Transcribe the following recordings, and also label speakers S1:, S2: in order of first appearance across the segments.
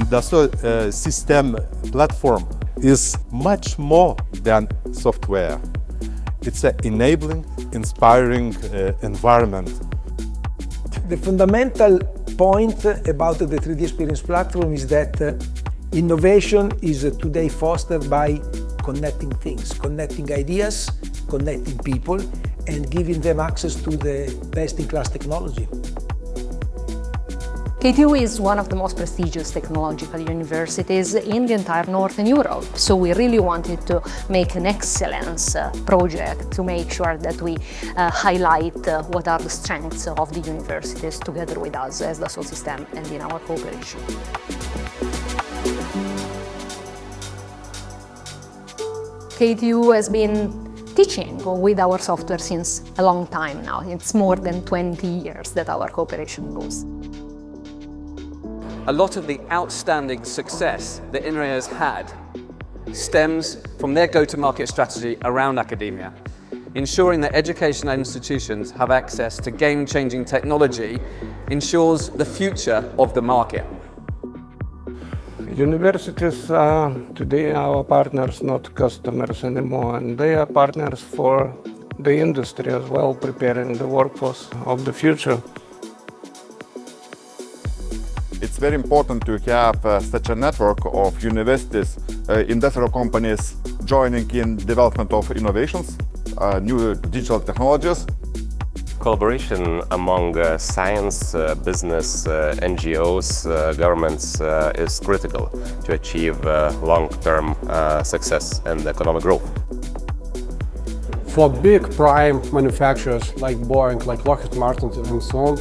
S1: Dassault Systèmes platform is much more than software. It's an enabling, inspiring environment.
S2: The fundamental point about the 3DEXPERIENCE platform is that innovation is today fostered by connecting things, connecting ideas, connecting people, and giving them access to the best-in-class technology.
S3: KTU is one of the most prestigious technological universities in the entire Northern Europe, so we really wanted to make an excellence project to make sure that we highlight what are the strengths of the universities together with us as Dassault Systèmes and in our cooperation. KTU has been teaching with our software since a long time now. It's more than 20 years that our cooperation goes.
S4: A lot of the outstanding success that INRIA has had stems from their go-to-market strategy around academia, ensuring that educational institutions have access to game-changing technology ensures the future of the market.
S5: Universities are today our partners, not customers anymore, and they are partners for the industry as well, preparing the workforce of the future.
S6: It's very important to have such a network of universities, industrial companies joining in development of innovations, new digital technologies.
S7: Collaboration among science, business, NGOs, governments is critical to achieve long-term success and economic growth.
S8: For big prime manufacturers like Boeing, like Lockheed Martin and so on,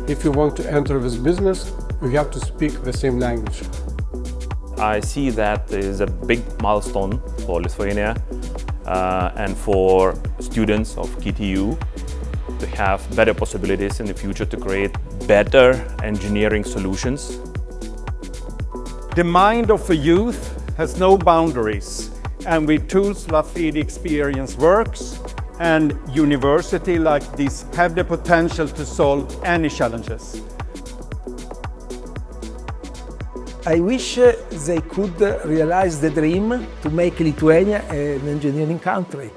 S8: if you want to enter this business, you have to speak the same language.
S9: I see that is a big milestone for Lithuania and for students of KTU to have better possibilities in the future to create better engineering solutions.
S10: The mind of a youth has no boundaries, and with tools like 3DEXPERIENCE works and university like this have the potential to solve any challenges.
S2: I wish they could realize the dream to make Lithuania an engineering country.